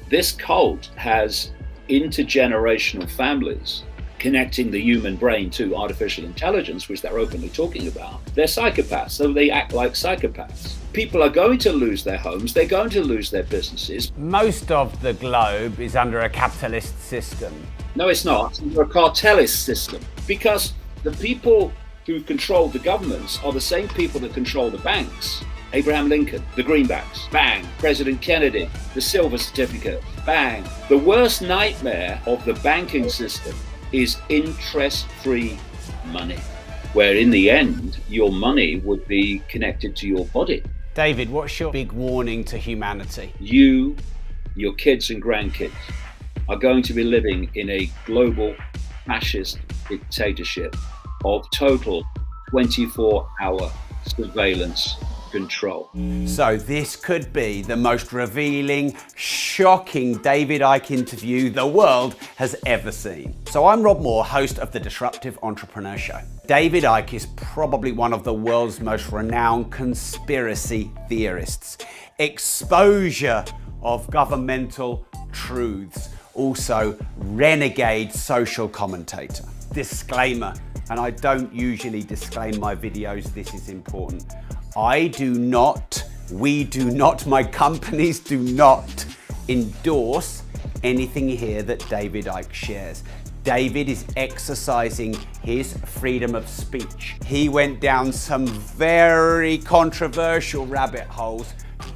This cult has intergenerational families connecting the human brain to artificial intelligence, which they're openly talking about. They're psychopaths, so they act like psychopaths. People are going to lose their homes, they're going to lose their businesses. Most of the globe is under a capitalist system. No, it's not. It's under a cartelist system, because the people who control the governments are the same people that control the banks. Abraham Lincoln, the greenbacks, bang. President Kennedy, the silver certificate, bang. The worst nightmare of the banking system is interest-free money, where in the end, your money would be connected to your body. David, what's your big warning to humanity? You, your kids and grandkids are going to be living in a global fascist dictatorship of total 24-hour surveillance control. So this could be the most revealing, shocking David Icke interview the world has ever seen. So I'm Rob Moore, host of the Disruptive Entrepreneur Show. David Icke is probably one of the world's most renowned conspiracy theorists. Exposure of governmental truths. Also, renegade social commentator. Disclaimer, and I don't usually disclaim my videos, this is important. I do not, we do not, my companies do not endorse anything here that David Icke shares. David is exercising his freedom of speech. He went down some very controversial rabbit holes.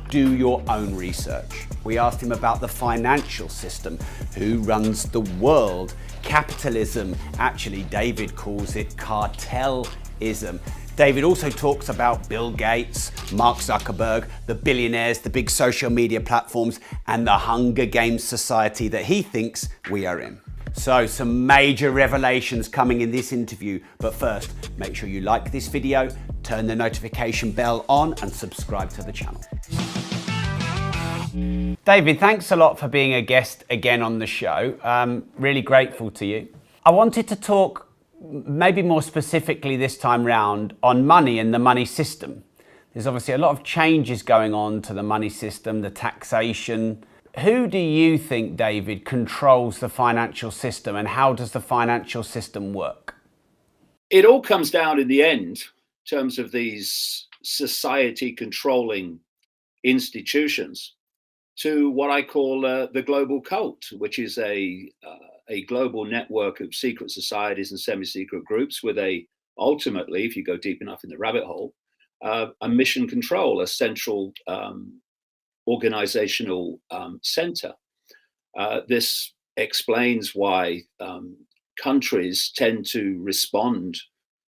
Do your own research. We asked him about the financial system, who runs the world, capitalism. Actually, David calls it cartelism. David also talks about Bill Gates, Mark Zuckerberg, the billionaires, the big social media platforms, and the Hunger Games society that he thinks we are in. So some major revelations coming in this interview, but first, make sure you like this video, turn the notification bell on, and subscribe to the channel. David, thanks a lot for being a guest again on the show. Really grateful to you. I wanted to talk maybe more specifically this time round on money and the money system. There's obviously a lot of changes going on to the money system, the taxation. Who do you think, David, controls the financial system, and how does the financial system work? It all comes down in the end, in terms of these society controlling institutions, to what I call the global cult, which is a global network of secret societies and semi-secret groups with ultimately, if you go deep enough in the rabbit hole, a mission control, a central organizational center. This explains why countries tend to respond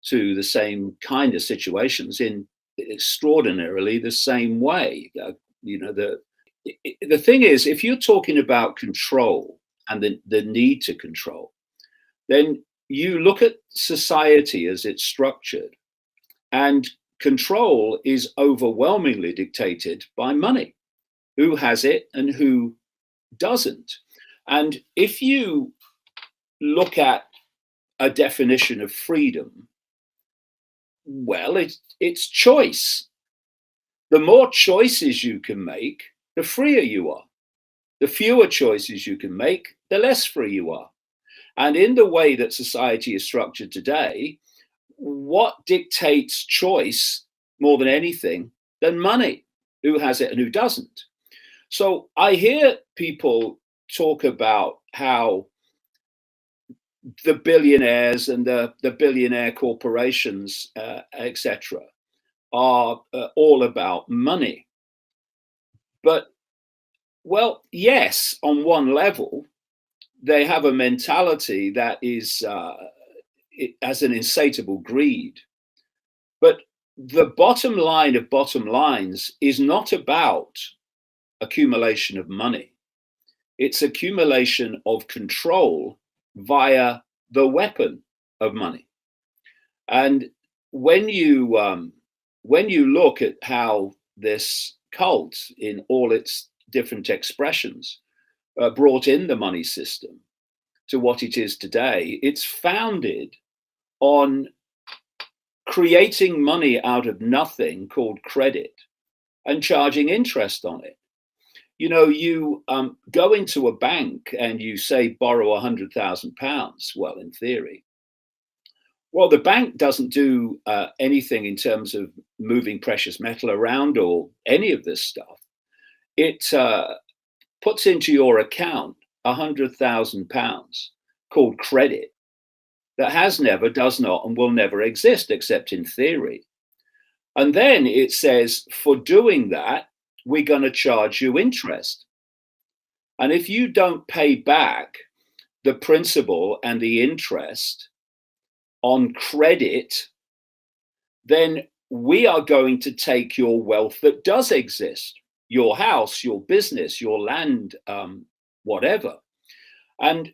to the same kind of situations in extraordinarily the same way. The thing is, if you're talking about control and the need to control, then you look at society as it's structured, and control is overwhelmingly dictated by money. Who has it and who doesn't? And if you look at a definition of freedom, well, it's choice. The more choices you can make, the freer you are. The fewer choices you can make, the less free you are. And in the way that society is structured today, what dictates choice more than anything than money? Who has it and who doesn't? So I hear people talk about how the billionaires and the billionaire corporations, etc., are all about money. But, well, yes, on one level, they have a mentality that is as an insatiable greed. But the bottom line of bottom lines is not about accumulation of money. It's accumulation of control via the weapon of money. And when you look at how this cult, in all its different expressions, brought in the money system to what it is today, it's founded on creating money out of nothing called credit and charging interest on it. you go into a bank and you say borrow £100,000. Well, in theory, well, the bank doesn't do anything in terms of moving precious metal around or any of this stuff. It puts into your account £100,000 called credit that has never, does not, and will never exist except in theory. And then it says, for doing that, we're going to charge you interest. And if you don't pay back the principal and the interest on credit, then we are going to take your wealth that does exist, your house, your business, your land, whatever. And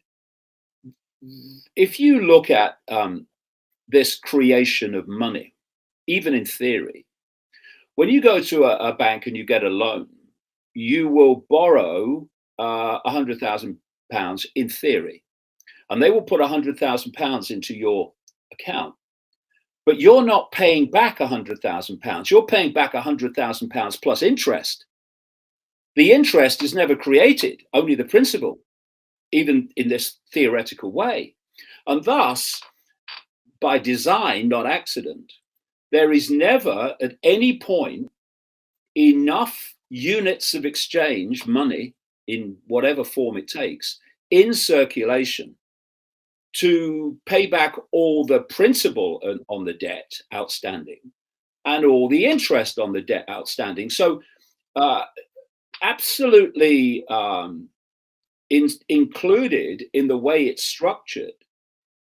if you look at this creation of money, even in theory, when you go to a bank and you get a loan, you will borrow £100,000 in theory, and they will put £100,000 into your account. But you're not paying back £100,000. You're paying back £100,000 plus interest. The interest is never created, only the principal, even in this theoretical way. And thus, by design, not accident, there is never at any point enough units of exchange, money, in whatever form it takes, in circulation to pay back all the principal on the debt outstanding and all the interest on the debt outstanding. So absolutely included in the way it's structured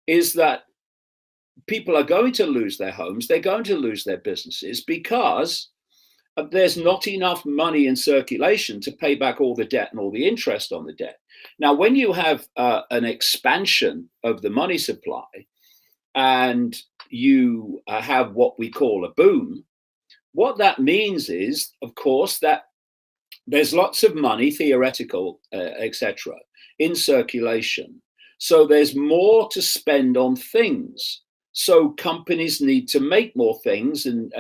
is that people are going to lose their homes, they're going to lose their businesses because there's not enough money in circulation to pay back all the debt and all the interest on the debt. Now, when you have an expansion of the money supply and you have what we call a boom, what that means is, of course, that there's lots of money, theoretical, etc., in circulation. So there's more to spend on things. So companies need to make more things and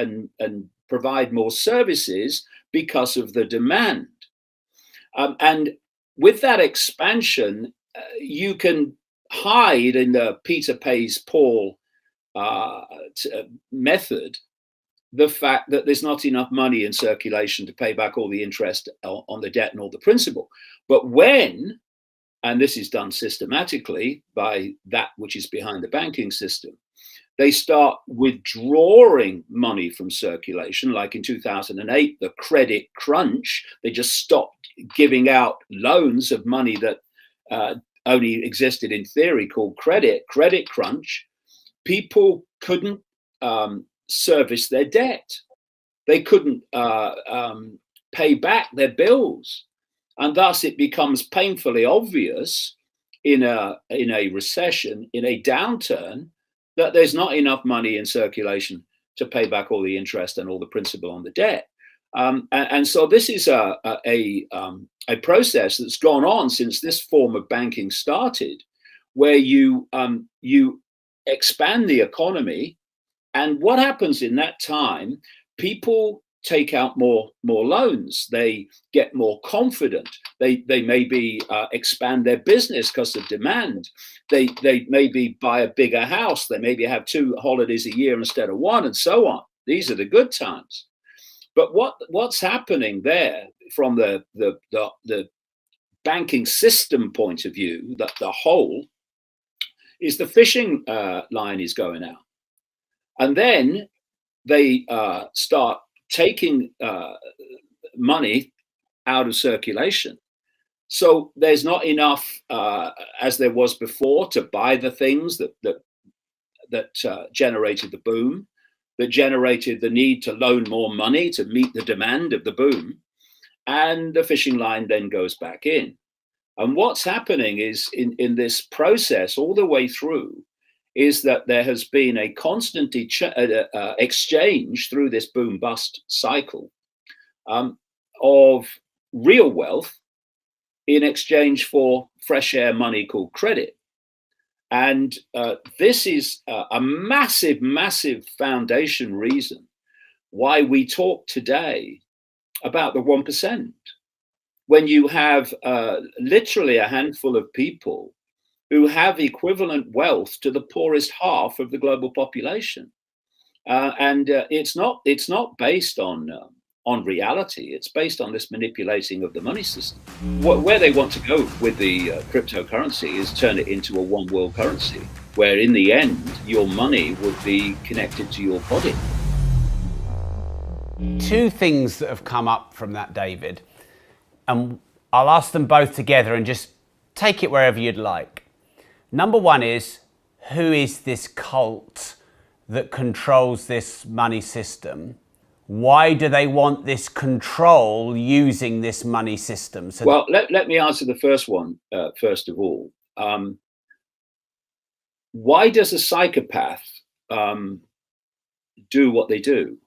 provide more services because of the demand. And with that expansion, you can hide in the Peter pays Paul method the fact that there's not enough money in circulation to pay back all the interest on the debt and all the principal. But when, and this is done systematically by that which is behind the banking system, they start withdrawing money from circulation, like in 2008, the credit crunch. They just stopped giving out loans of money that only existed in theory, called credit crunch. People couldn't service their debt. They couldn't pay back their bills. And thus it becomes painfully obvious in a recession, in a downturn, that there's not enough money in circulation to pay back all the interest and all the principal on the debt. And so this is a process that's gone on since this form of banking started, where you expand the economy. And what happens in that time, people take out more loans. They get more confident. They maybe expand their business because of demand. They maybe buy a bigger house. They maybe have 2 holidays a year instead of 1, and so on. These are the good times. But what's happening there from the banking system point of view, that the whole, is the fishing line is going out. And then they start taking money out of circulation. So there's not enough, as there was before, to buy the things that generated the boom, that generated the need to loan more money to meet the demand of the boom. And the fishing line then goes back in. And what's happening is in this process all the way through is that there has been a constant exchange through this boom bust cycle of real wealth in exchange for fresh air money called credit. And this is a massive, massive foundation reason why we talk today about the 1%. when you have literally a handful of people who have equivalent wealth to the poorest half of the global population. And it's not based on reality. It's based on this manipulating of the money system. Where they want to go with the cryptocurrency is turn it into a one world currency, where in the end your money would be connected to your body. Two things that have come up from that, David, and I'll ask them both together and just take it wherever you'd like. Number one is, who is this cult that controls this money system? Why do they want this control using this money system? So, well, let me answer the first one first of all. Why does a psychopath do what they do?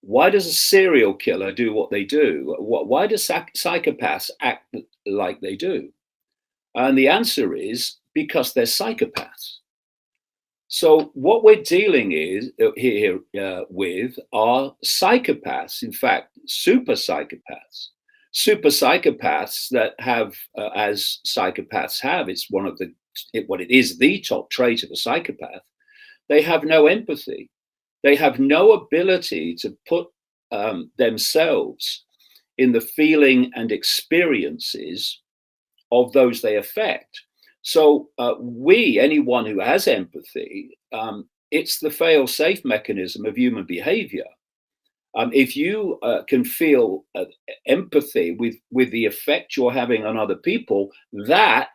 Why does a serial killer do what they do? Why do psychopaths act like they do? And the answer is because they're psychopaths. So what we're dealing here with are psychopaths, in fact, super psychopaths. Super psychopaths that have, as psychopaths have, it's what it is the top trait of a psychopath. They have no empathy. They have no ability to put themselves in the feeling and experiences of those they affect. So anyone who has empathy, it's the fail-safe mechanism of human behavior. If you can feel empathy with the effect you're having on other people, that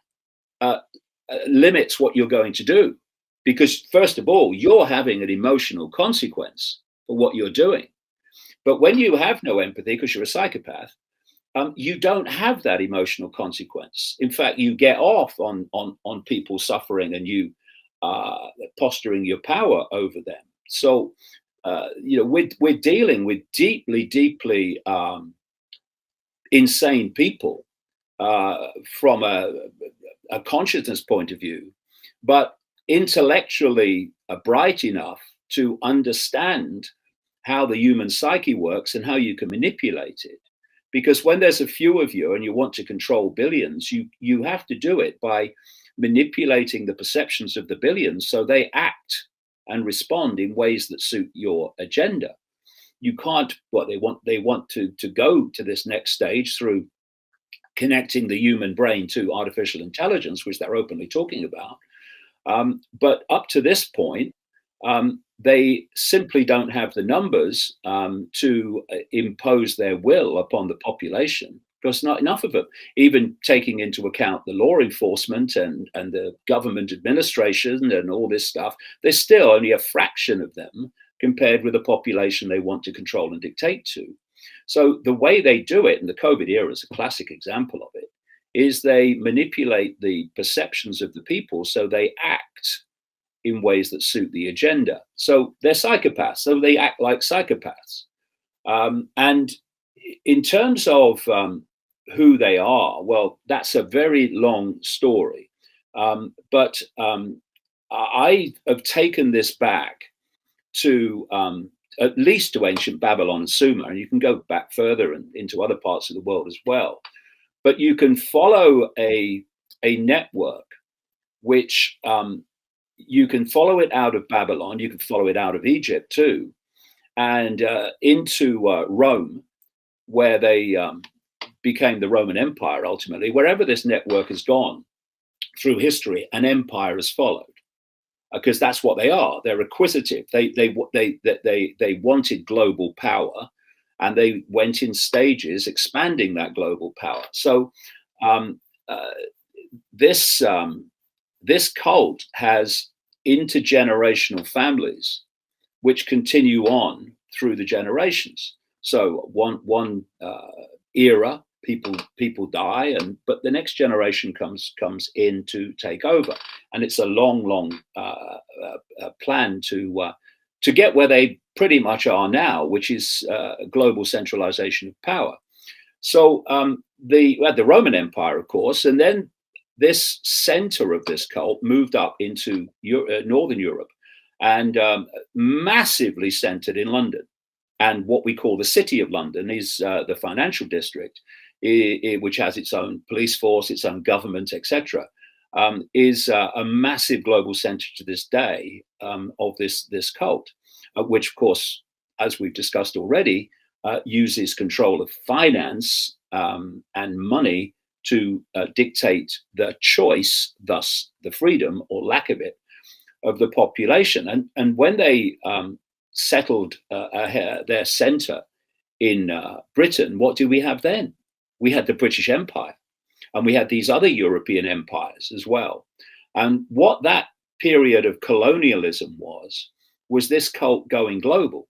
limits what you're going to do. Because first of all, you're having an emotional consequence for what you're doing. But when you have no empathy, because you're a psychopath, you don't have that emotional consequence. In fact, you get off on people suffering and you posturing your power over them. So, we're dealing with deeply insane people from a consciousness point of view, but intellectually bright enough to understand how the human psyche works and how you can manipulate it. Because when there's a few of you and you want to control billions, you have to do it by manipulating the perceptions of the billions so they act and respond in ways that suit your agenda. You can't, they want to go to this next stage through connecting the human brain to artificial intelligence, which they're openly talking about. But up to this point, they simply don't have the numbers to impose their will upon the population, because not enough of them, even taking into account the law enforcement and the government administration and all this stuff, there's still only a fraction of them compared with the population they want to control and dictate to. So the way they do it, and the COVID era is a classic example of it, is they manipulate the perceptions of the people so they act in ways that suit the agenda. So they're psychopaths, so they act like psychopaths. And in terms of who they are, well, that's a very long story. But I have taken this back to at least to ancient Babylon and Sumer, and you can go back further and into other parts of the world as well. But you can follow a network which you can follow it out of Babylon, you can follow it out of Egypt too, and into Rome, where they became the Roman Empire ultimately. Wherever this network has gone through history, an empire has followed, because that's what they are. They're acquisitive. They wanted global power, and they went in stages expanding that global power. So this cult has intergenerational families which continue on through the generations. So one era, people die, but the next generation comes in to take over, and it's a long plan to get where they pretty much are now, which is global centralization of power. So we had the Roman Empire, of course, and then this center of this cult moved up into Northern Europe, and massively centered in London. And what we call the City of London is the financial district, which has its own police force, its own government, etc., is a massive global center to this day of this cult, which, of course, as we've discussed already, uses control of finance and money to dictate the choice, thus the freedom or lack of it, of the population. And when they settled their center in Britain, what do we have then? We had the British Empire, and we had these other European empires as well. And what that period of colonialism was this cult going global.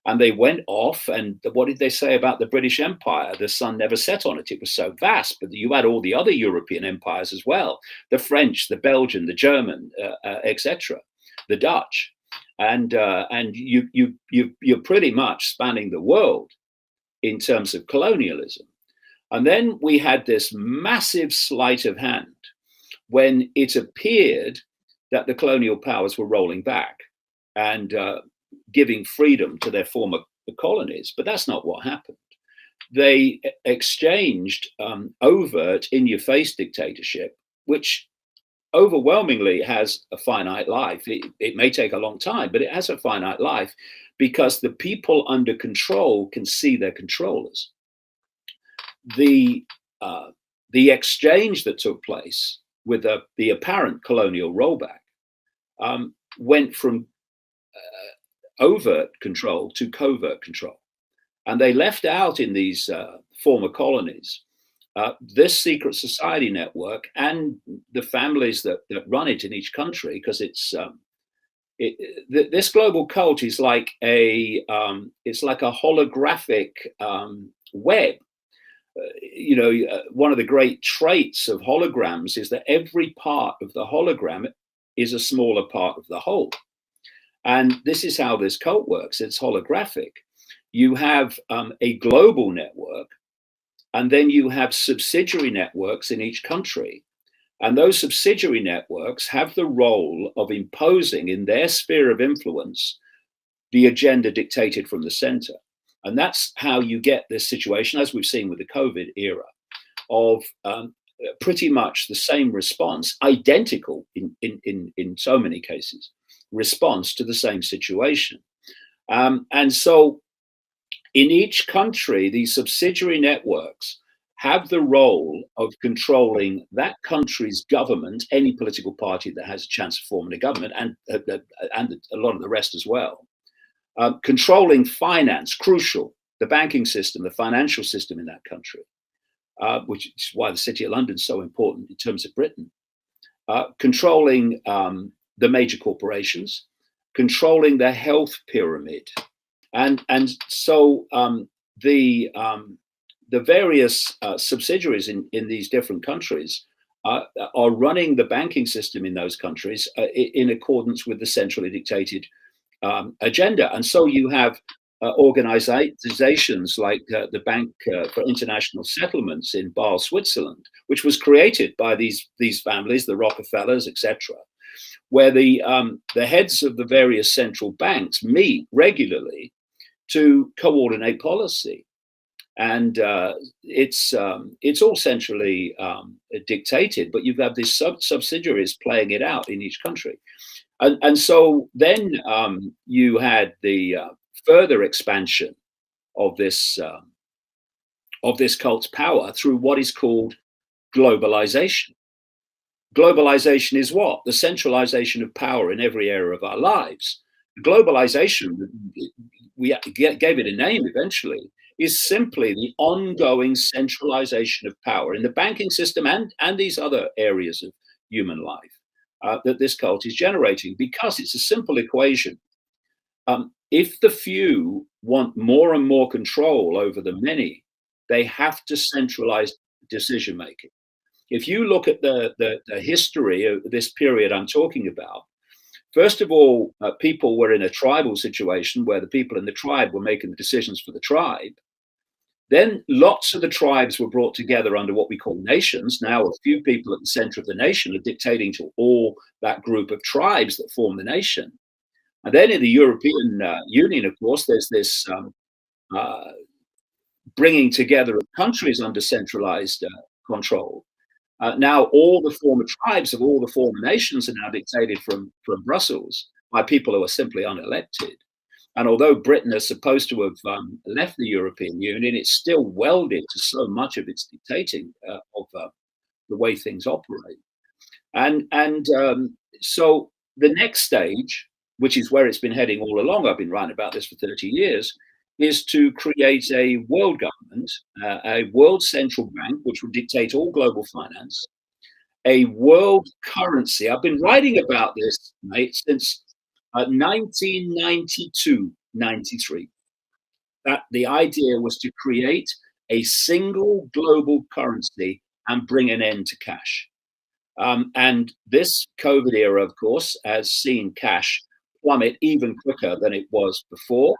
And they went off, and what did they say about the British Empire? The sun never set on it. It was so vast, but you had all the other European empires as well: the French, the Belgian, the German, etc., the Dutch, and you're pretty much spanning the world in terms of colonialism. And then we had this massive sleight of hand when it appeared that the colonial powers were rolling back and giving freedom to their former colonies. But that's not what happened. They exchanged overt, in-your-face dictatorship, which overwhelmingly has a finite life. It may take a long time, but it has a finite life because the people under control can see their controllers. The exchange that took place with the apparent colonial rollback went from overt control to covert control. And they left out in these former colonies this secret society network and the families that run it in each country, because this global cult is like it's like a holographic web. One of the great traits of holograms is that every part of the hologram is a smaller part of the whole. And this is how this cult works. It's holographic. You have a global network, and then you have subsidiary networks in each country. And those subsidiary networks have the role of imposing in their sphere of influence the agenda dictated from the center. And that's how you get this situation, as we've seen with the COVID era, of pretty much the same response, identical in so many cases, response to the same situation. And so in each country, these subsidiary networks have the role of controlling that country's government, any political party that has a chance of forming a government, and a lot of the rest as well. Controlling finance, crucial, the banking system, the financial system in that country, which is why the City of London is so important in terms of Britain. Controlling the major corporations, controlling the health pyramid. And so the various subsidiaries in these different countries are running the banking system in those countries in accordance with the centrally dictated agenda. And so you have organizations like the Bank for International Settlements in Basel, Switzerland, which was created by these families, the Rockefellers, etc., where the heads of the various central banks meet regularly to coordinate policy. And it's all centrally dictated, but you have these subsidiaries playing it out in each country. And so then you had the further expansion of this cult's power through what is called globalization. Globalization is what? The centralization of power in every area of our lives. Globalization, we gave it a name eventually, is simply the ongoing centralization of power in the banking system and these other areas of human life that this cult is generating, because it's a simple equation. If the few want more and more control over the many, they have to centralize decision making. If you look at the history of this period I'm talking about, first of all, people were in a tribal situation where the people in the tribe were making the decisions for the tribe. Then lots of the tribes were brought together under what we call nations. Now a few people at the center of the nation are dictating to all that group of tribes that form the nation. And then in the European Union, of course, there's this bringing together of countries under centralized control. Now all the former tribes of all the former nations are now dictated from Brussels by people who are simply unelected. And although Britain is supposed to have left the European Union, it's still welded to so much of its dictating of the way things operate. And so the next stage, which is where it's been heading all along, I've been writing about this for 30 years, is to create a world government, a world central bank, which will dictate all global finance, a world currency. I've been writing about this, mate, since 1992, 93. That the idea was to create a single global currency and bring an end to cash. And this COVID era, of course, has seen cash plummet even quicker than it was before.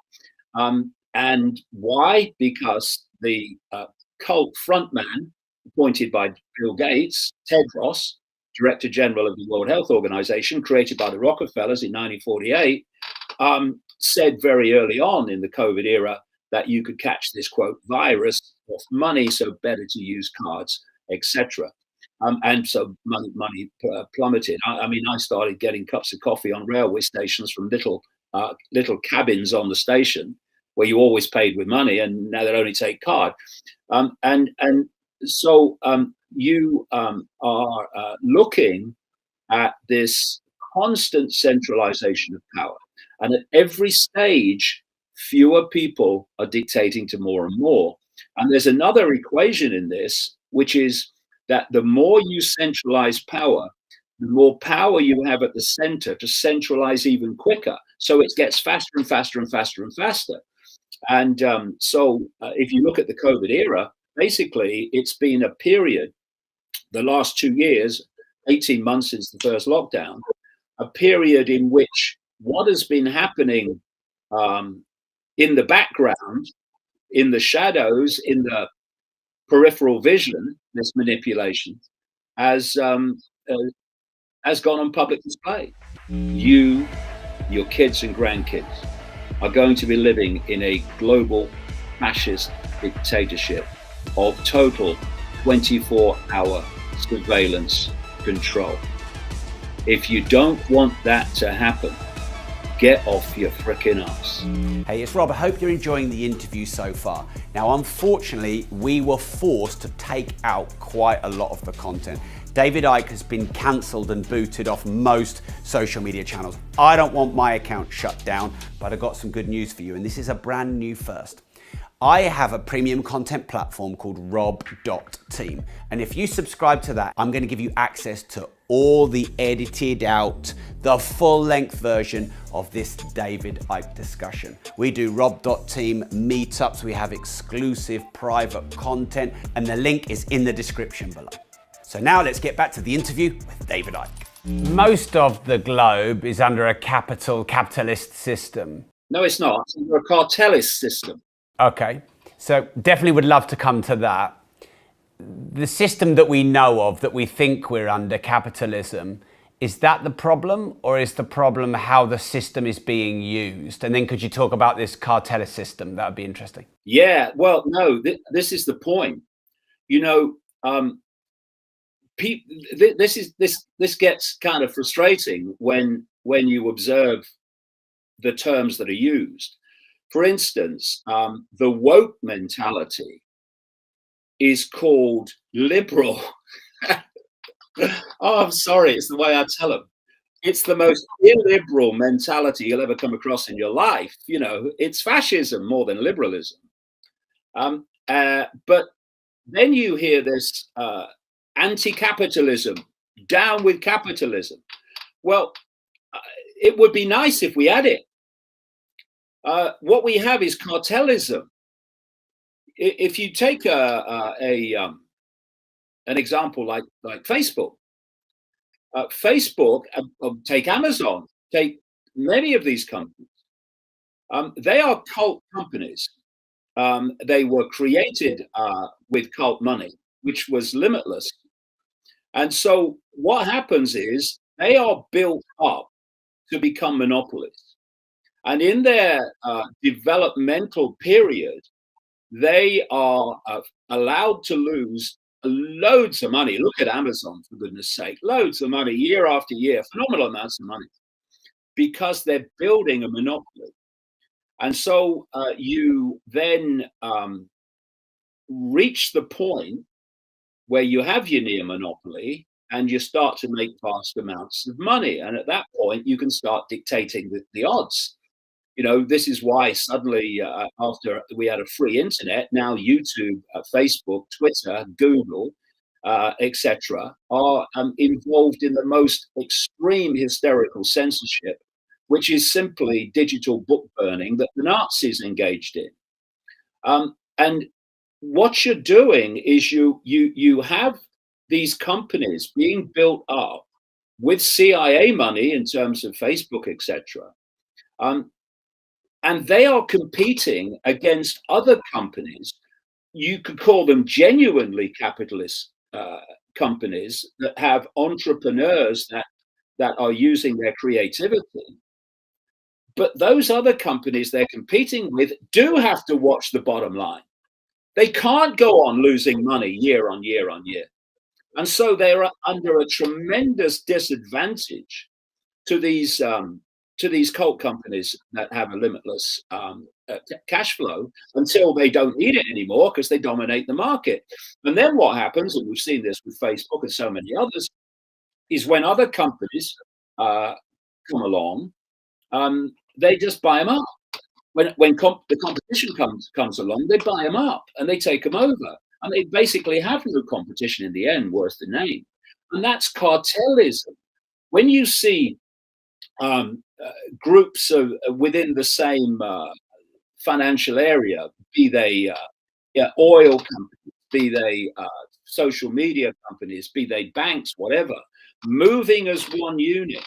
And why? Because the cult frontman appointed by Bill Gates, Tedros, Director General of the World Health Organization, created by the Rockefellers in 1948, said very early on in the COVID era that you could catch this, quote, virus off money, so better to use cards, etc. And so money plummeted. I mean, I started getting cups of coffee on railway stations from little cabins on the station where you always paid with money, and now they only take card. So you are looking at this constant centralization of power, and at every stage, fewer people are dictating to more and more. And there's another equation in this, which is that the more you centralize power, the more power you have at the center to centralize even quicker. So it gets faster and faster and faster and faster. And so if you look at the COVID era, basically it's been a period, the last 2 years, 18 months since the first lockdown, a period in which what has been happening in the background, in the shadows, in the peripheral vision, this manipulation, has gone on public display. You, your kids and grandkids are going to be living in a global fascist dictatorship of total 24-hour surveillance control. If you don't want that to happen, get off your frickin' ass. Hey, it's Rob. I hope you're enjoying the interview so far. Now, unfortunately, we were forced to take out quite a lot of the content. David Icke has been cancelled and booted off most social media channels. I don't want my account shut down, but I've got some good news for you, and this is a brand new first. I have a premium content platform called rob.team, and if you subscribe to that, I'm going to give you access to all the edited out, the full length version of this David Icke discussion. We do rob.team meetups, we have exclusive private content, and the link is in the description below. So now let's get back to the interview with David Icke. Most of the globe is under a capitalist system. No, it's not. It's under a cartelist system. Okay, so definitely would love to come to that. The system that we know of, that we think we're under, capitalism, is that the problem, or is the problem how the system is being used? And then could you talk about this cartelist system? That would be interesting. Yeah, well, no, this is the point. You know, this gets kind of frustrating when you observe the terms that are used. For instance, the woke mentality is called liberal. Oh, I'm sorry, it's the way I tell them. It's the most illiberal mentality you'll ever come across in your life. You know, it's fascism more than liberalism. But then you hear this anti-capitalism, down with capitalism. Well, it would be nice if we had it. What we have is cartelism. If you take an example like Facebook, take Amazon, take many of these companies, they are cult companies. They were created with cult money, which was limitless. And so what happens is they are built up to become monopolies. And in their developmental period, they are allowed to lose loads of money. Look at Amazon, for goodness sake, loads of money year after year, phenomenal amounts of money, because they're building a monopoly. And so you then reach the point where you have your near monopoly and you start to make vast amounts of money. And at that point, you can start dictating the odds. This is why suddenly, after we had a free internet, now YouTube, Facebook, Twitter, Google, etc., are involved in the most extreme hysterical censorship, which is simply digital book burning that the Nazis engaged in. And what you're doing is you have these companies being built up with CIA money in terms of Facebook, etc. And they are competing against other companies. You could call them genuinely capitalist companies that have entrepreneurs that are using their creativity. But those other companies they're competing with do have to watch the bottom line. They can't go on losing money year on year on year. And so they're under a tremendous disadvantage to these cult companies that have a limitless cash flow until they don't need it anymore because they dominate the market. And then what happens, and we've seen this with Facebook and so many others, is when other companies come along, they just buy them up. When the competition comes along, they buy them up and they take them over. And they basically have no competition in the end, worth the name. And that's cartelism. When you see groups within the same financial area, be they oil companies, be they social media companies, be they banks, whatever, moving as one unit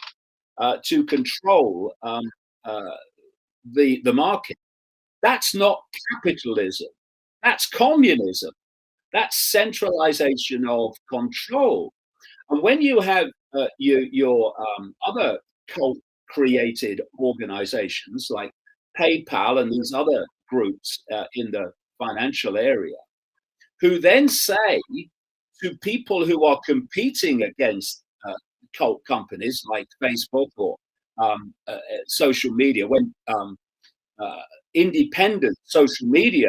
to control the market. That's not capitalism. That's communism. That's centralization of control. And when you have your other cult-created organizations like PayPal and these other groups in the financial area, who then say to people who are competing against cult companies like Facebook or social media, when independent social media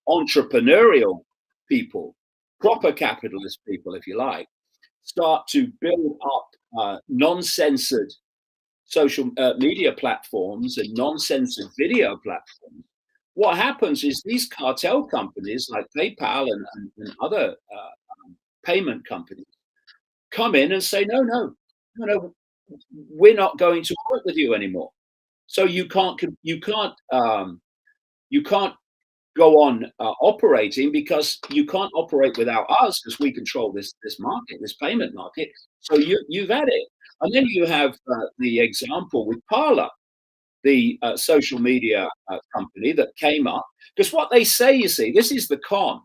entrepreneurial people, proper capitalist people, if you like, start to build up non-censored social media platforms and non-censored video platforms, what happens is these cartel companies like PayPal and other payment companies come in and say, no, we're not going to work with you anymore. So you can't go on operating, because you can't operate without us, because we control this market, this payment market. So you've had it. And then you have the example with Parler, the social media company that came up. Because what they say, you see, this is the con.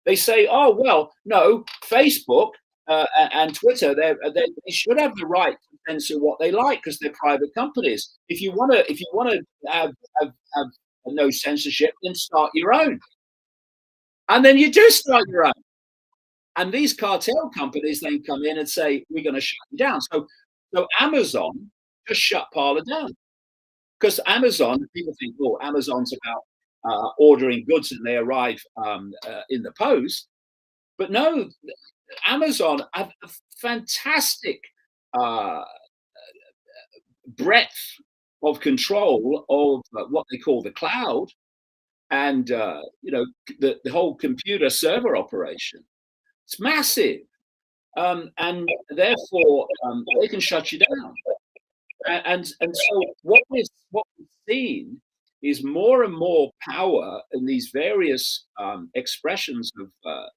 They say, oh, well, no, Facebook and Twitter, they should have the right to censor what they like because they're private companies. If you want to have no censorship, then start your own. And then you do start your own. And these cartel companies then come in and say, we're going to shut you down. So Amazon just shut Parler down. Because Amazon, people think, oh, Amazon's about ordering goods and they arrive in the post. But no, Amazon have a fantastic breadth of control of what they call the cloud and the whole computer server operation. It's massive, and therefore they can shut you down. And so what we've seen is more and more power in these various expressions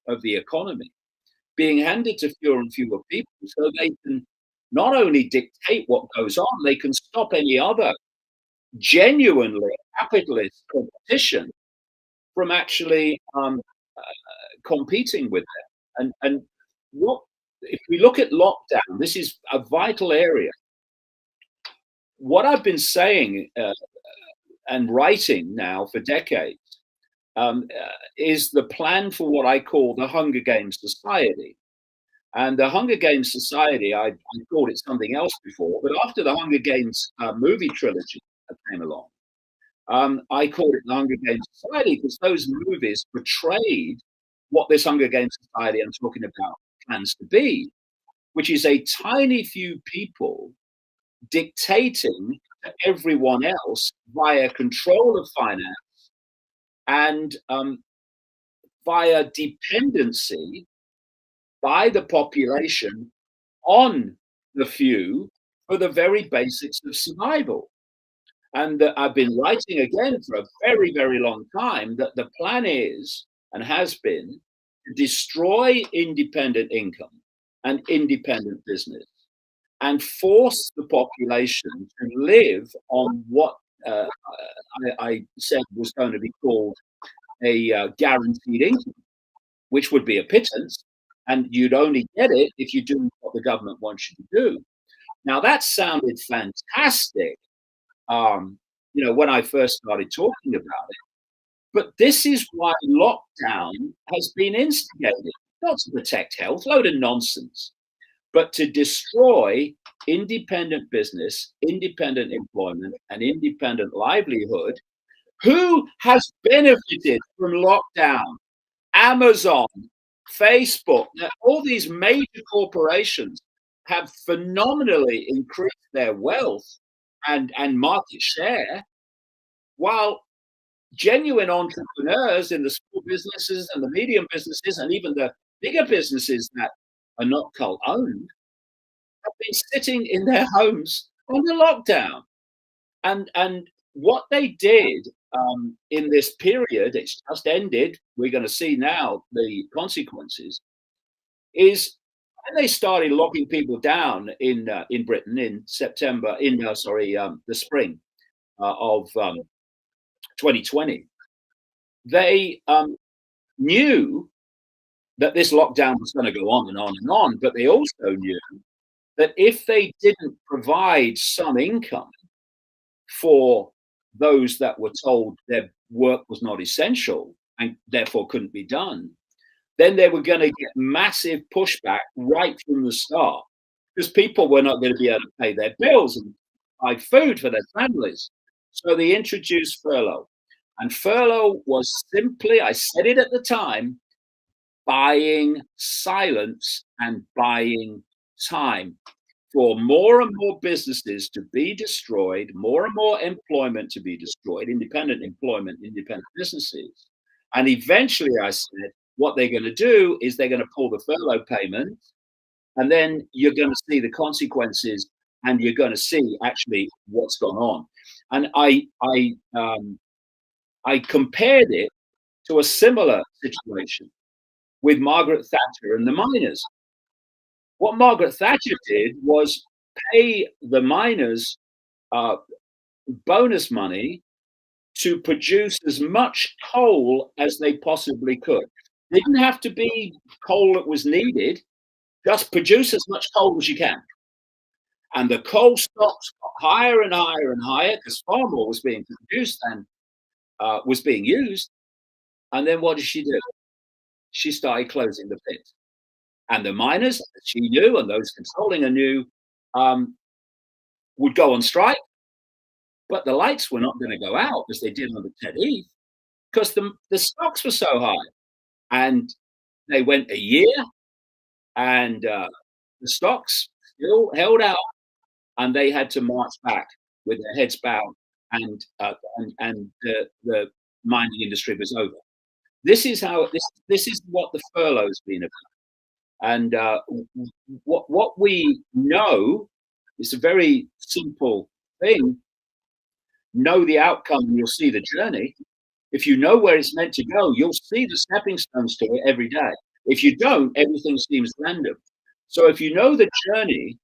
of the economy being handed to fewer and fewer people, so they can not only dictate what goes on, they can stop any other genuinely capitalist competition from actually competing with them. And what if we look at lockdown? This is a vital area. What I've been saying and writing now for decades is the plan for what I call the Hunger Games Society. And the Hunger Games Society, I called it something else before, but after the Hunger Games movie trilogy came along, I called it the Hunger Games Society because those movies portrayed what this Hunger Games Society I'm talking about plans to be, which is a tiny few people dictating to everyone else via control of finance and via dependency by the population on the few for the very basics of survival. And I've been writing again for a very, very long time that the plan is and has been to destroy independent income and independent business and force the population to live on what I said was going to be called a guaranteed income, which would be a pittance. And you'd only get it if you do what the government wants you to do. Now, that sounded fantastic, when I first started talking about it. But this is why lockdown has been instigated, not to protect health, load of nonsense, but to destroy independent business, independent employment, and independent livelihood. Who has benefited from lockdown? Amazon, Facebook, all these major corporations have phenomenally increased their wealth and market share, while genuine entrepreneurs in the small businesses and the medium businesses and even the bigger businesses that are not cult owned have been sitting in their homes under lockdown. And what they did in this period, it's just ended. We're going to see now the consequences. Is when they started locking people down in Britain in September, the spring of 2020, they knew that this lockdown was going to go on and on and on, but they also knew that if they didn't provide some income for those that were told their work was not essential and therefore couldn't be done, then they were going to get massive pushback right from the start because people were not going to be able to pay their bills and buy food for their families. So they introduced furlough. And furlough was simply, I said it at the time, buying silence and buying time for more and more businesses to be destroyed, more and more employment to be destroyed, independent employment, independent businesses. And eventually I said, what they're going to do is they're going to pull the furlough payment, and then you're going to see the consequences and you're going to see actually what's gone on. And I compared it to a similar situation with Margaret Thatcher and the miners. What Margaret Thatcher did was pay the miners bonus money to produce as much coal as they possibly could. It didn't have to be coal that was needed, just produce as much coal as you can. And the coal stocks got higher and higher and higher because far more was being produced than was being used. And then what did she do? She started closing the pit. And the miners, she knew, and those controlling her knew, would go on strike. But the lights were not going to go out as they did under Ted Heath because the stocks were so high. And they went a year, and the stocks still held out, and they had to march back with their heads bowed, and the mining industry was over. This is how this is what the furlough's been about. And what we know is a very simple thing. Know the outcome and you'll see the journey. If you know where it's meant to go, you'll see the stepping stones to it every day. If you don't, everything seems random. So if you know the journey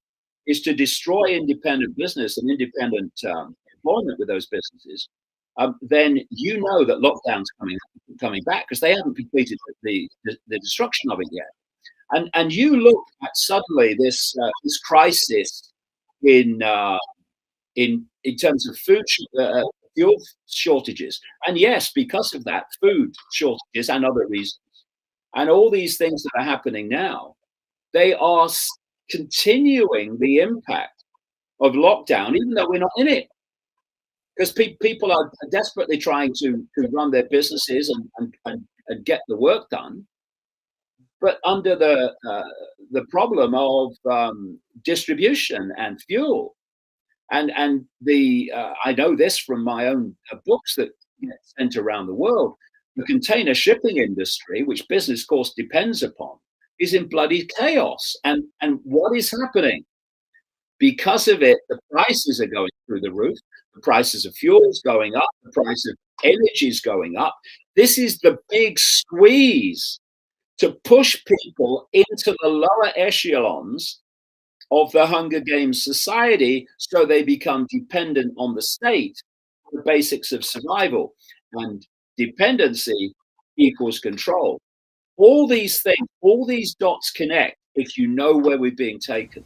is to destroy independent business and independent employment with those businesses, then you know that lockdown's coming back because they haven't completed the destruction of it yet. And you look at suddenly this crisis in terms of fuel shortages. And yes, because of that, food shortages and other reasons. And all these things that are happening now, they are continuing the impact of lockdown, even though we're not in it. Because people are desperately trying to run their businesses and get the work done, but under the problem of distribution and fuel. And the I know this from my own books that get sent around the world. The container shipping industry, which business, of course, depends upon, is in bloody chaos. And what is happening? Because of it, the prices are going through the roof. The prices of fuel is going up. The price of energy is going up. This is the big squeeze to push people into the lower echelons of the Hunger Games society, so they become dependent on the state for the basics of survival. And dependency equals control. All these things, all these dots connect if you know where we're being taken.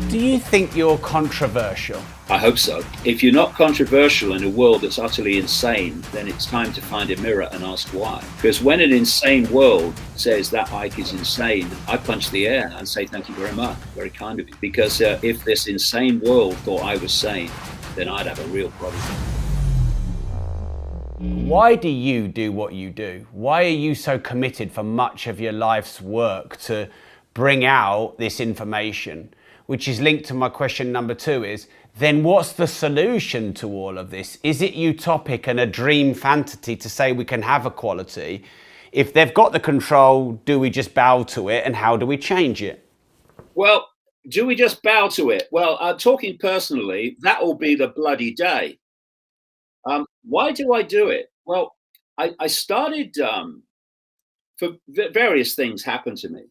Do you think you're controversial? I hope so. If you're not controversial in a world that's utterly insane, then it's time to find a mirror and ask why. Because when an insane world says that Icke is insane, I punch the air and say thank you very much, very kind of you. Because if this insane world thought I was sane, then I'd have a real problem. Why do you do what you do? Why are you so committed for much of your life's work to bring out this information? Which is linked to my question number 2 is, then what's the solution to all of this? Is it utopic and a dream fantasy to say we can have equality? If they've got the control, do we just bow to it, and how do we change it? Well, do we just bow to it? Well, talking personally, that will be the bloody day. Why do I do it? Well, I started, for various things happened to me.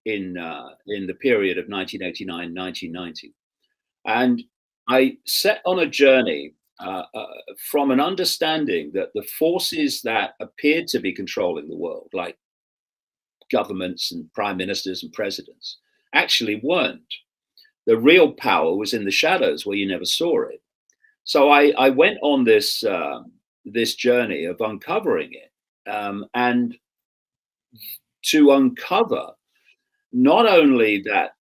In the period of 1989, 1990. And I set on a journey from an understanding that the forces that appeared to be controlling the world, like governments and prime ministers and presidents, actually weren't. The real power was in the shadows where you never saw it. So I went on this journey of uncovering it, and to uncover not only that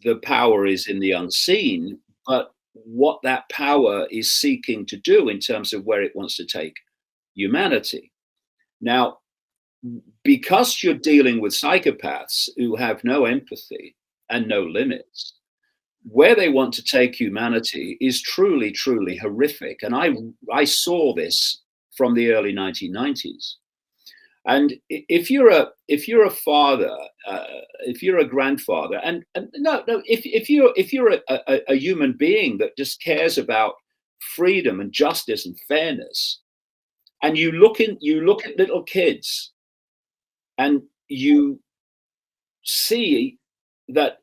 the power is in the unseen, but what that power is seeking to do in terms of where it wants to take humanity. Now, because you're dealing with psychopaths who have no empathy and no limits, where they want to take humanity is truly, truly horrific. And I saw this from the early 1990s. And if you're a father, if you're a grandfather, and no, if you're a human being that just cares about freedom and justice and fairness, and you look at little kids, and you see that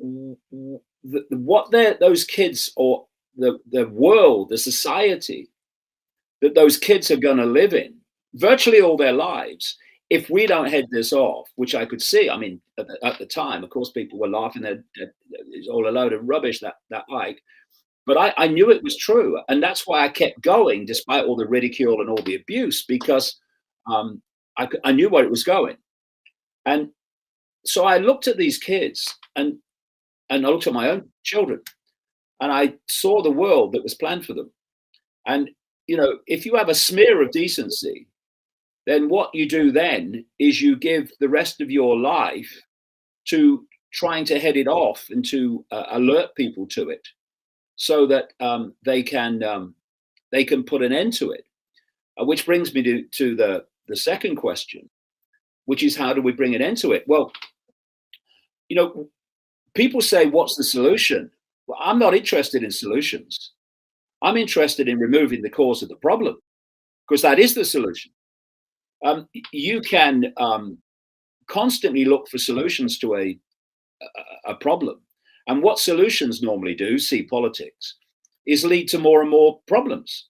what those kids, or the world, the society that those kids are going to live in virtually all their lives, if we don't head this off, which I could see. I mean, at the time, of course, people were laughing that it's all a load of rubbish, that Icke. But I knew it was true. And that's why I kept going, despite all the ridicule and all the abuse, because I knew where it was going. And so I looked at these kids, and I looked at my own children, and I saw the world that was planned for them. And, you know, if you have a smear of decency, then what you do then is you give the rest of your life to trying to head it off and to alert people to it, so that they can put an end to it. Which brings me to the second question, which is, how do we bring an end to it? Well, you know, people say, what's the solution? Well, I'm not interested in solutions. I'm interested in removing the cause of the problem, because that is the solution. You can constantly look for solutions to a problem. And what solutions normally do, see politics, is lead to more and more problems,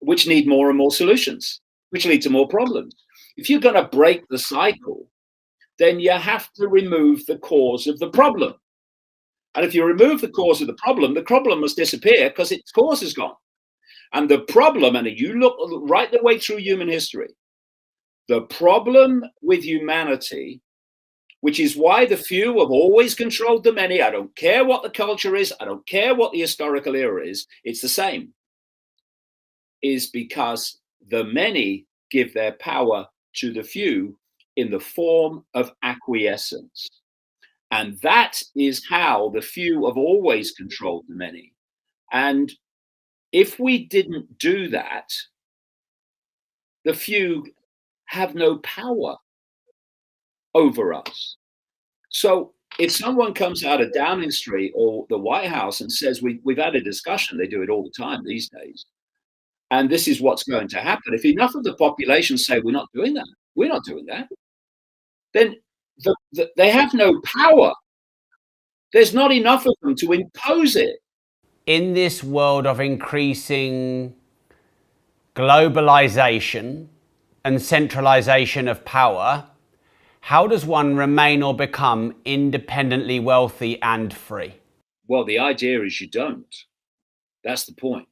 which need more and more solutions, which lead to more problems. If you're going to break the cycle, then you have to remove the cause of the problem. And if you remove the cause of the problem must disappear because its cause is gone. And the problem, and you look right the way through human history, the problem with humanity, which is why the few have always controlled the many. I don't care what the culture is. I don't care what the historical era is. It's the same. Is because the many give their power to the few in the form of acquiescence. And that is how the few have always controlled the many. And if we didn't do that, the few have no power over us. So if someone comes out of Downing Street or the White House and says, we've had a discussion, they do it all the time these days, and this is what's going to happen. If enough of the population say, we're not doing that, then they have no power. There's not enough of them to impose it. In this world of increasing globalization and centralization of power, how does one remain or become independently wealthy and free? Well, the idea is you don't. That's the point.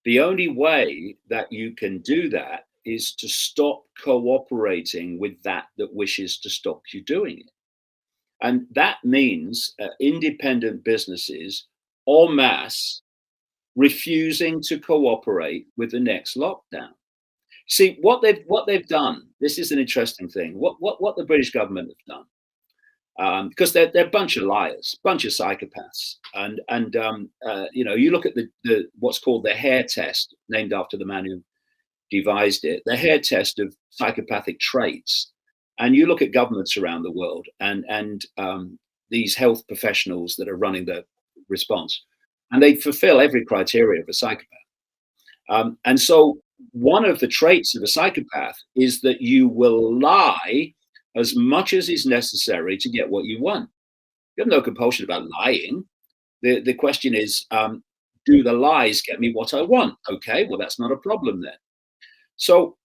The only way that you can do that is to stop cooperating with that wishes to stop you doing it. And that means independent businesses en masse refusing to cooperate with the next lockdown. See, what they've done, this is an interesting thing, what the British government have done, because they're a bunch of liars, bunch of psychopaths. And you look at the what's called the hair test, named after the man who devised it, the hair test of psychopathic traits. And you look at governments around the world and these health professionals that are running the response, and they fulfill every criteria of a psychopath. And so one of the traits of a psychopath is that you will lie as much as is necessary to get what you want. You have no compulsion about lying. The question is, do the lies get me what I want? Okay, well, that's not a problem then. So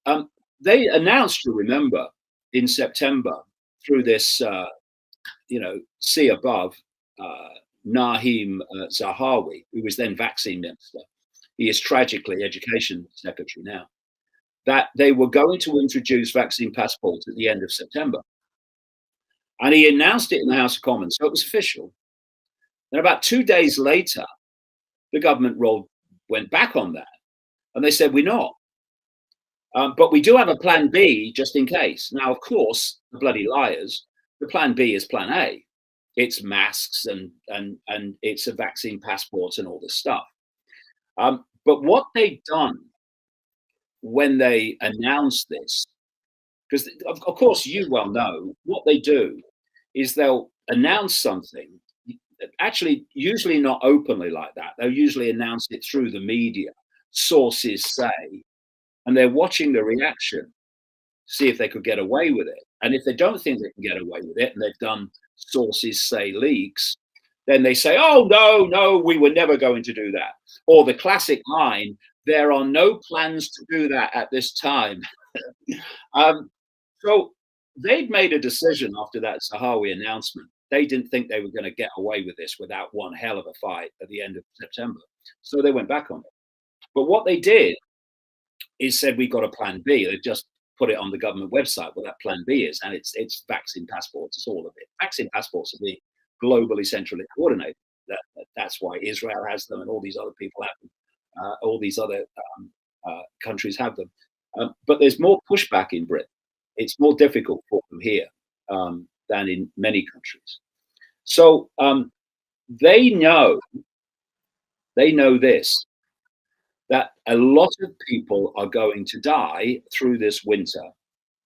they announced, you remember, in September through this, see above, Naheem Zahawi, who was then vaccine minister. He is tragically education secretary now, that they were going to introduce vaccine passports at the end of September. And he announced it in the House of Commons, so it was official. Then about 2 days later, the government went back on that, and they said, we're not. But we do have a plan B just in case. Now, of course, the bloody liars, the plan B is plan A. It's masks and it's a vaccine passports and all this stuff. But what they've done when they announced this, because of course you well know, what they do is they'll announce something, actually usually not openly like that. They'll usually announce it through the media, sources say, and they're watching the reaction, see if they could get away with it. And if they don't think they can get away with it, and they've done sources say leaks, then they say, oh, no, we were never going to do that. Or the classic line, there are no plans to do that at this time. So they'd made a decision after that Zahawi announcement. They didn't think they were going to get away with this without one hell of a fight at the end of September. So they went back on it. But what they did is said, we've got a plan B. They just put it on the government website what that plan B is. And it's vaccine passports. It's all of it. Vaccine passports are being globally centrally coordinated. That's why Israel has them and all these other people have them. All these other countries have them. But there's more pushback in Britain. It's more difficult for them here than in many countries. So they know this, that a lot of people are going to die through this winter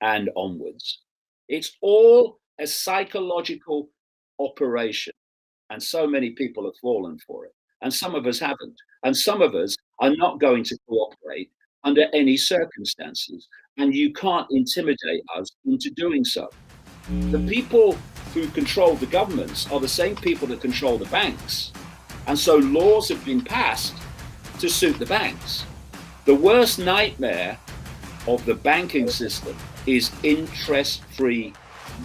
and onwards. It's all a psychological operation. And so many people have fallen for it. And some of us haven't. And some of us are not going to cooperate under any circumstances. And you can't intimidate us into doing so. The people who control the governments are the same people that control the banks. And so laws have been passed to suit the banks. The worst nightmare of the banking system is interest-free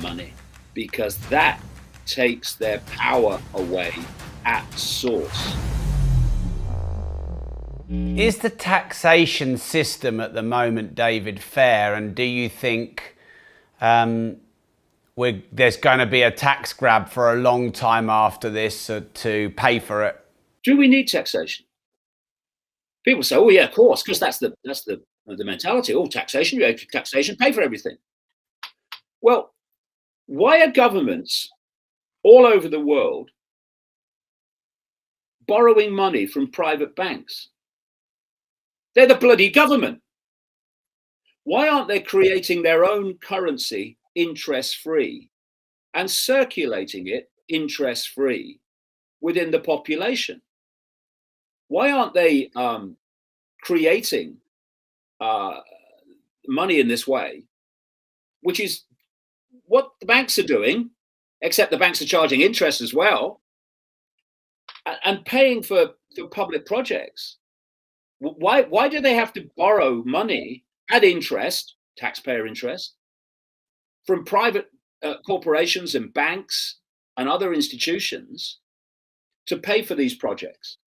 money, because that takes their power away at source. Is the taxation system at the moment, David, fair? And do you think there's going to be a tax grab for a long time after this to pay for it? Do we need taxation? People say, "Oh yeah, of course," because that's the mentality. Oh, taxation, pay for everything. Well, why are governments all over the world borrowing money from private banks? They're the bloody government. Why aren't they creating their own currency interest-free and circulating it interest-free within the population? Why aren't they creating money in this way, which is what the banks are doing, except the banks are charging interest as well, and paying for public projects? Why do they have to borrow money at interest, taxpayer interest, from private corporations and banks and other institutions to pay for these projects?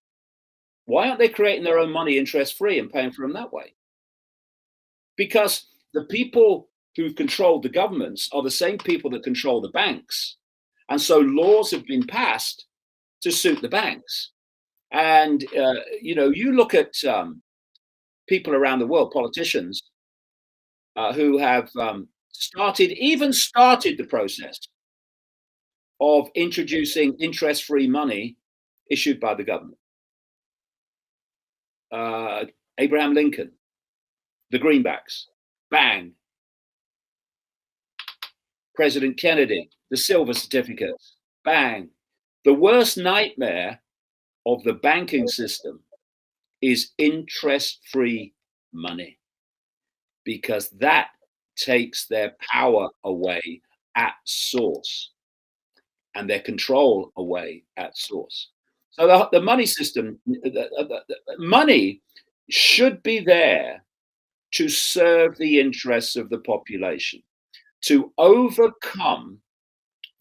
Why aren't they creating their own money interest-free and paying for them that way? Because the people who control the governments are the same people that control the banks. And so laws have been passed to suit the banks. And, you look at people around the world, politicians, who have started the process of introducing interest-free money issued by the government. Abraham Lincoln, the greenbacks, bang. President Kennedy, the silver certificates, bang. The worst nightmare of the banking system is interest-free money, because that takes their power away at source and their control away at source. So the money system, the money should be there to serve the interests of the population, to overcome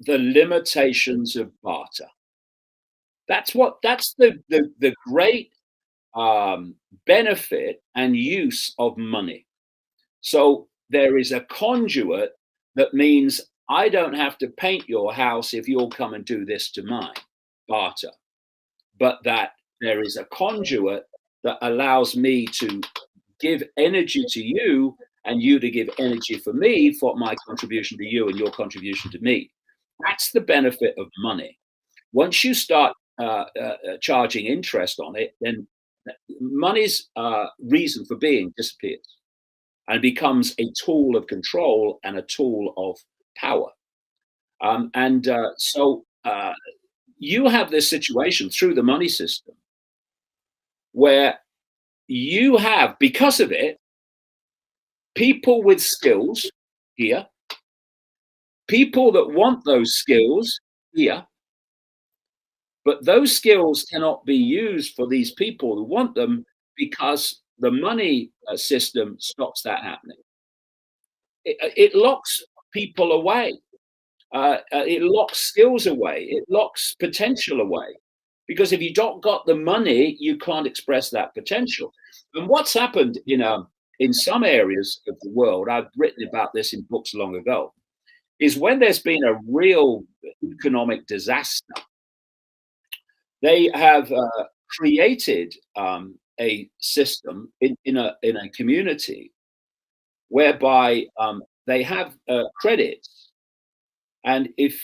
the limitations of barter. That's the great benefit and use of money. So there is a conduit that means I don't have to paint your house if you'll come and do this to mine, barter. But that there is a conduit that allows me to give energy to you and you to give energy for me for my contribution to you and your contribution to me. That's the benefit of money. Once you start charging interest on it, then money's reason for being disappears and becomes a tool of control and a tool of power. So you have this situation through the money system where you have, because of it, people with skills here, people that want those skills here, but those skills cannot be used for these people who want them because the money system stops that happening. It locks people away. It locks skills away. It locks potential away. Because if you don't got the money, you can't express that potential. And what's happened in some areas of the world, I've written about this in books long ago, is when there's been a real economic disaster, they have created a system in a community whereby they have credits, and if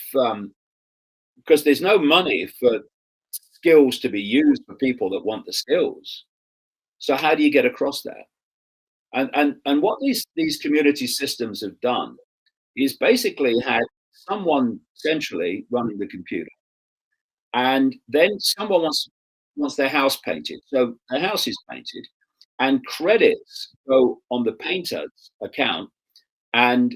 because there's no money for skills to be used for people that want the skills, so how do you get across that? And what these community systems have done is basically had someone centrally running the computer, and then someone wants their house painted, so the house is painted, and credits go on the painter's account, and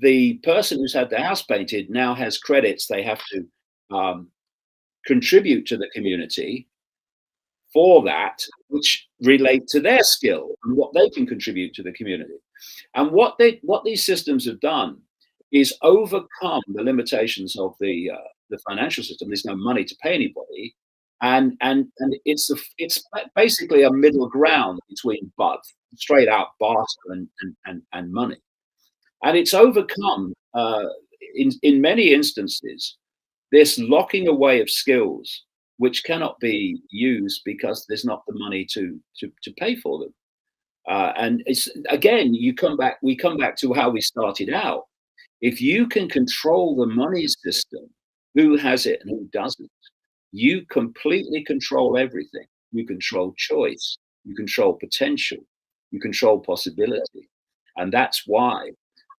the person who's had the house painted now has credits they have to contribute to the community for that, which relate to their skill and what they can contribute to the community. And what these systems have done is overcome the limitations of the financial system. There's no money to pay anybody, and it's basically a middle ground between straight out barter and money, and it's overcome in many instances this locking away of skills which cannot be used because there's not the money to pay for them. And it's again, we come back to how we started out. If you can control the money system, who has it and who doesn't, you completely control everything. You control choice, you control potential, you control possibility. And that's why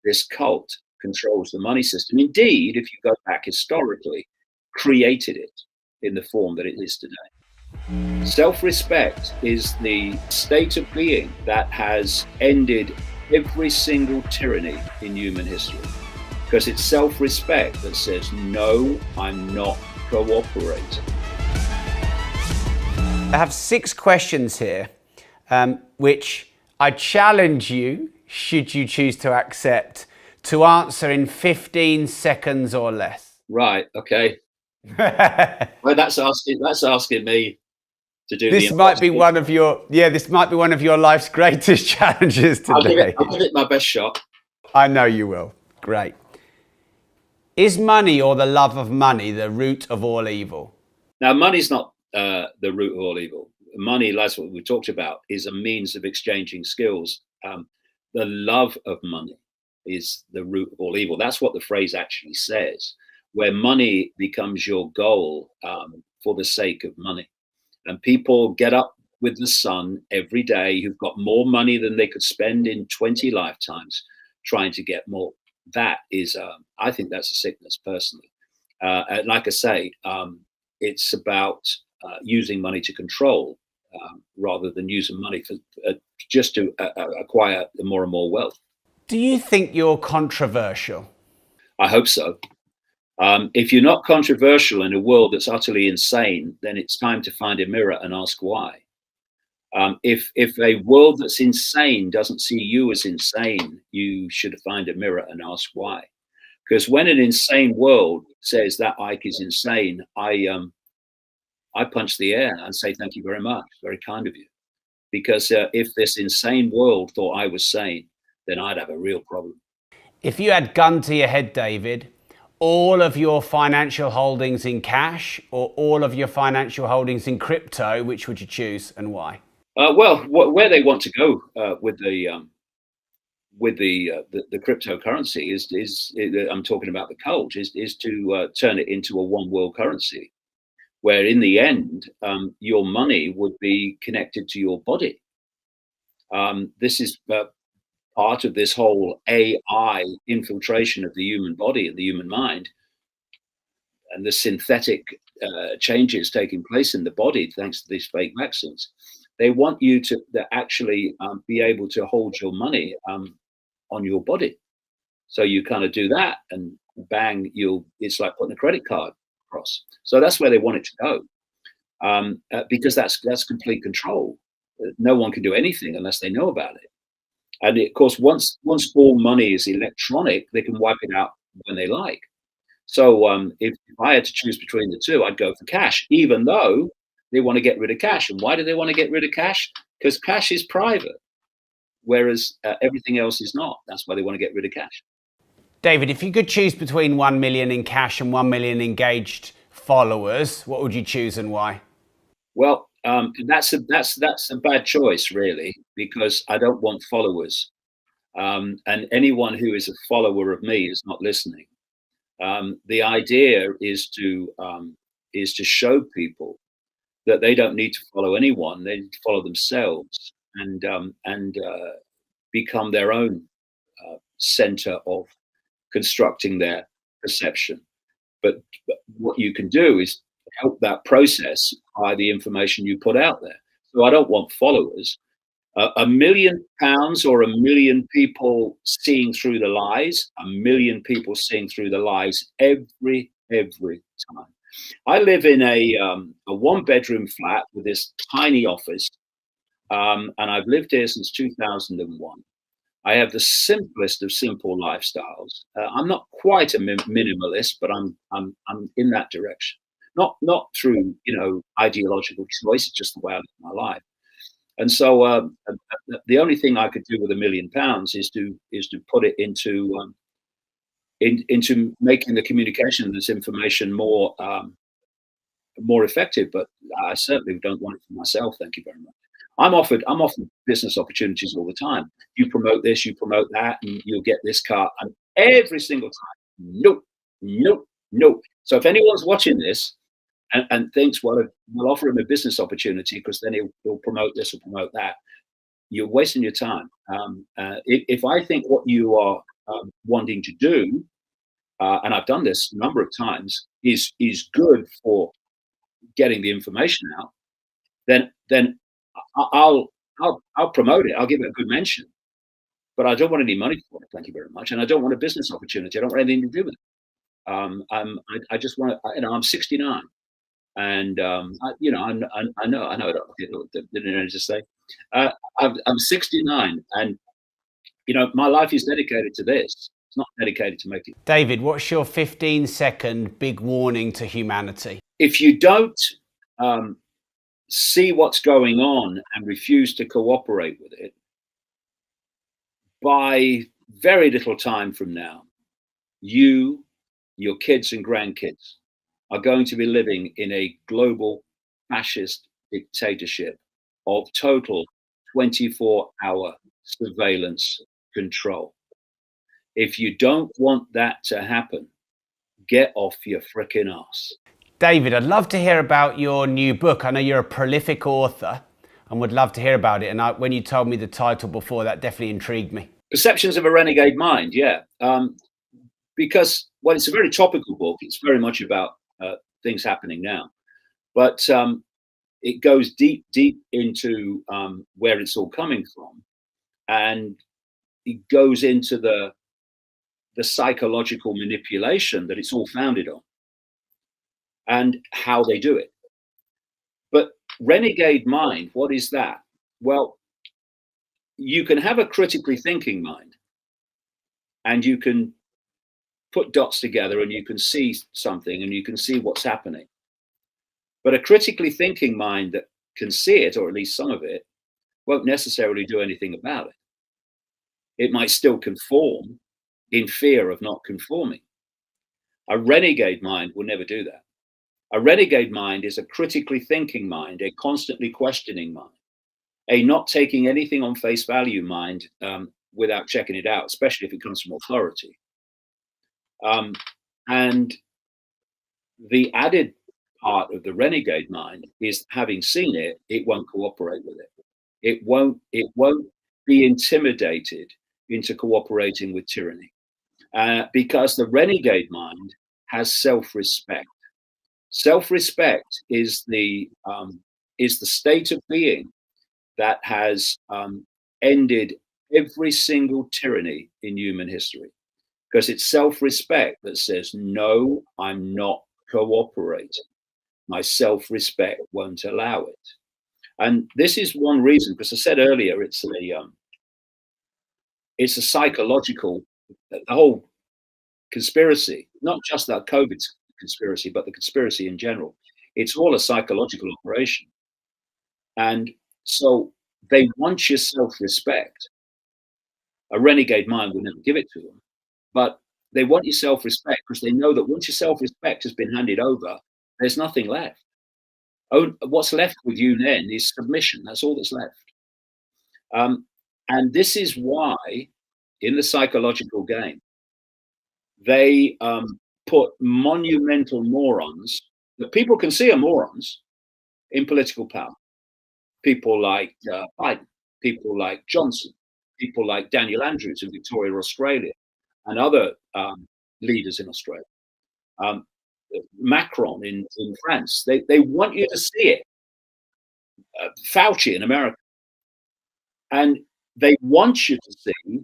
this cult controls the money system. Indeed, if you go back historically, created it in the form that it is today. Self-respect is the state of being that has ended every single tyranny in human history, because it's self-respect that says, no, I'm not cooperating. I have 6 questions here, which I challenge you, should you choose to accept, to answer in 15 seconds or less. Right, okay. Well, that's asking me to do this might be one of your this might be one of your life's greatest challenges today. I'll give it my best shot. I know you will. Great. Is money or the love of money the root of all evil? Now, money's not the root of all evil. Money, that's what we talked about, is a means of exchanging skills. The love of money is the root of all evil. That's what the phrase actually says, where money becomes your goal for the sake of money. And people get up with the sun every day who've got more money than they could spend in 20 lifetimes trying to get more. That is, I think that's a sickness personally. And like I say, it's about using money to control rather than using money for just to acquire more and more wealth. Do you think you're controversial? I hope so. If you're not controversial in a world that's utterly insane, then it's time to find a mirror and ask why. If a world that's insane doesn't see you as insane, you should find a mirror and ask why. Because when an insane world says that Ike is insane, I punch the air and say, thank you very much. Very kind of you. Because if this insane world thought I was sane, then I'd have a real problem. If you had gun to your head, David, all of your financial holdings in cash or all of your financial holdings in crypto, which would you choose and why? Well, where they want to go with the cryptocurrency is I'm talking about the cult, is to turn it into a one world currency, where in the end your money would be connected to your body. This is part of this whole AI infiltration of the human body and the human mind, and the synthetic changes taking place in the body thanks to these fake vaccines. They want you to actually be able to hold your money on your body. So you kind of do that and bang, it's like putting a credit card across. So that's where they want it to go, because that's complete control. No one can do anything unless they know about it. And of course, once all money is electronic, they can wipe it out when they like. So if I had to choose between the two, I'd go for cash, even though they want to get rid of cash. And why do they want to get rid of cash? Because cash is private, whereas everything else is not. That's why they want to get rid of cash. David, if you could choose between 1 million in cash and 1 million engaged followers, what would you choose and why? Well, that's a bad choice, really, because I don't want followers, and anyone who is a follower of me is not listening. The idea is to show people that they don't need to follow anyone; they need to follow themselves and become their own center of constructing their perception. But what you can do is help that process by the information you put out there. So I don't want followers. £1 million or 1 million people seeing through the lies, 1 million people seeing through the lies every time. I live in a 1-bedroom flat with this tiny office, and I've lived here since 2001. I have the simplest of simple lifestyles. I'm not quite a minimalist, but I'm in that direction. not through ideological choice. It's just the way I live my life. And so the only thing I could do with £1 million is to put it into making the communication of this information more effective. But I certainly don't want it for myself. Thank you very much. I'm offered business opportunities all the time. You promote this, you promote that, and you'll get this car. And every single time, nope, nope, nope. So if anyone's watching this and thinks, well, we'll offer him a business opportunity because then he'll promote this or promote that, you're wasting your time. If I think what you are wanting to do, and I've done this a number of times, is good for getting the information out, then I'll promote it. I'll give it a good mention, but I don't want any money for it. Thank you very much, and I don't want a business opportunity. I don't want anything to do with it. I just want to. I'm 69, and I know I didn't know to say. I'm 69, and my life is dedicated to this. It's not dedicated to making. David, what's your 15-second big warning to humanity? If you don't see what's going on and refuse to cooperate with it, by very little time from now, you, your kids and grandkids are going to be living in a global fascist dictatorship of total 24-hour surveillance control. If you don't want that to happen, get off your frickin' ass. David, I'd love to hear about your new book. I know you're a prolific author and would love to hear about it. And when you told me the title before, that definitely intrigued me. Perceptions of a Renegade Mind, yeah. Because, well, it's a very topical book. It's very much about things happening now. But it goes deep into where it's all coming from. And it goes into the psychological manipulation that it's all founded on and how they do it. But renegade mind, what is that? Well, you can have a critically thinking mind and you can put dots together and you can see something and you can see what's happening. But a critically thinking mind that can see it, or at least some of it, won't necessarily do anything about it. It might still conform in fear of not conforming. A renegade mind will never do that. A renegade mind is a critically thinking mind, a constantly questioning mind, a not taking anything on face value mind without checking it out, especially if it comes from authority. And the added part of the renegade mind is, having seen it, it won't cooperate with it. It won't be intimidated into cooperating with tyranny, because the renegade mind has self-respect. Self-respect is the state of being that has ended every single tyranny in human history, because it's self-respect that says, no, I'm not cooperating. My self-respect won't allow it. And this is one reason, because I said earlier, it's a psychological, the whole conspiracy, not just that COVID conspiracy, but the conspiracy in general. It's all a psychological operation. And so they want your self-respect. A renegade mind will never give it to them, but they want your self-respect because they know that once your self-respect has been handed over, there's nothing left. What's left with you then is submission. That's all that's left. And this is why, in the psychological game, they put monumental morons that people can see are morons in political power. People like Biden, people like Johnson, people like Daniel Andrews in Victoria, Australia, and other leaders in Australia. Macron in France. They want you to see it. Fauci in America. And they want you to see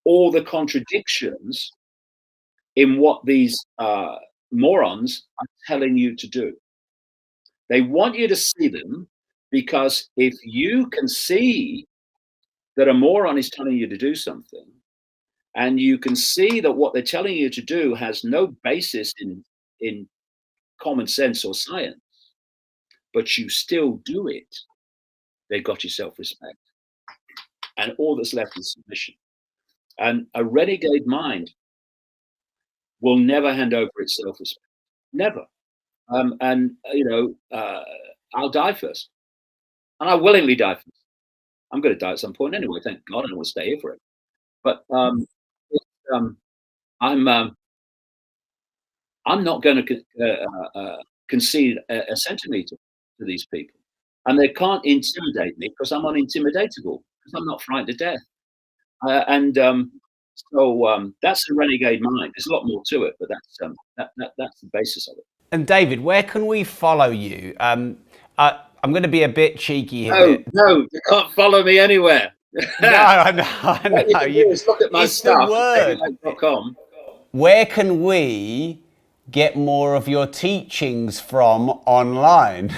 all the contradictions in what these morons are telling you to do. They want you to see them, because if you can see that a moron is telling you to do something, and you can see that what they're telling you to do has no basis in common sense or science, but you still do it, they got your self-respect. And all that's left is submission. And a renegade mind will never hand over its self-respect. Never. I'll die first. And I willingly die first. I'm going to die at some point anyway. Thank God I don't want to stay here forever. But um, I'm I'm not going to concede a centimeter to these people, and they can't intimidate me because I'm unintimidatable because I'm not frightened to death. That's the renegade mind. There's a lot more to it, but that's the basis of it. And David, where can we follow you? I'm going to be a bit cheeky here. No, you can't follow me anywhere. No, I know. What you can do is look at my stuff at davidicke.com. Where can we get more of your teachings from online?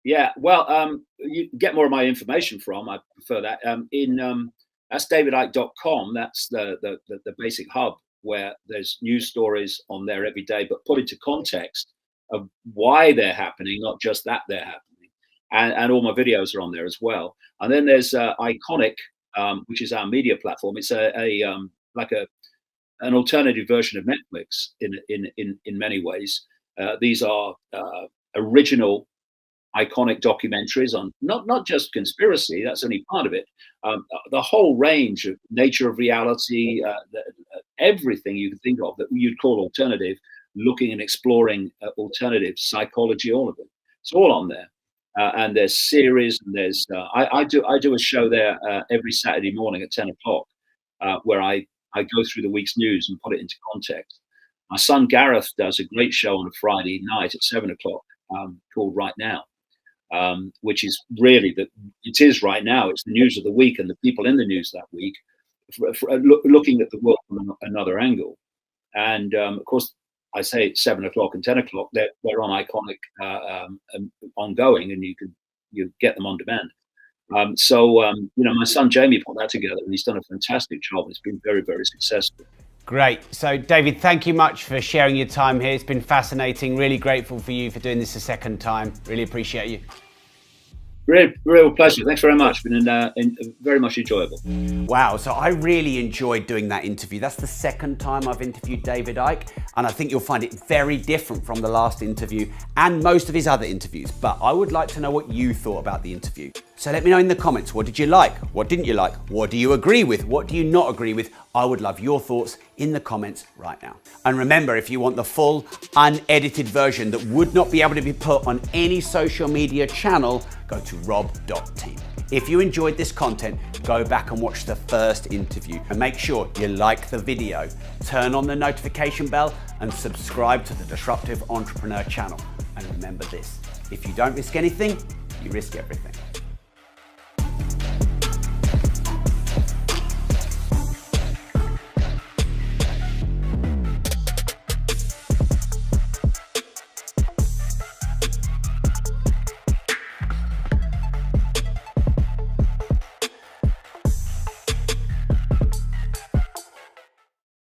Yeah, well, you get more of my information from. I prefer that. That's davidicke.com. That's the basic hub where there's news stories on there every day, but put into context of why they're happening, not just that they're happening. And all my videos are on there as well. And then there's Iconic, which is our media platform. It's an alternative version of Netflix in many ways. These are original iconic documentaries on not just conspiracy, that's only part of it, the whole range of nature of reality, everything you can think of that you'd call alternative, looking and exploring alternative psychology, all of it. It's all on there. And there's series, and there's I do a show there every Saturday morning at 10 o'clock where I go through the week's news and put it into context. My son Gareth does a great show on a Friday night at 7 o'clock called Right Now, which is really it is right now. It's the news of the week and the people in the news that week, looking at the world from another angle. And of course, I say it's 7 o'clock and 10 o'clock. They're on Iconic ongoing, and you get them on demand. My son Jamie put that together, and he's done a fantastic job. It's been very, very successful. Great. So, David, thank you much for sharing your time here. It's been fascinating. Really grateful for you for doing this a second time. Really appreciate you. Real pleasure. Thanks very much. It's been very much enjoyable. Wow. So I really enjoyed doing that interview. That's the second time I've interviewed David Icke, and I think you'll find it very different from the last interview and most of his other interviews. But I would like to know what you thought about the interview. So let me know in the comments, what did you like? What didn't you like? What do you agree with? What do you not agree with? I would love your thoughts in the comments right now. And remember, if you want the full, unedited version that would not be able to be put on any social media channel, go to rob.team. If you enjoyed this content, go back and watch the first interview and make sure you like the video, turn on the notification bell and subscribe to the Disruptive Entrepreneur channel. And remember this, if you don't risk anything, you risk everything.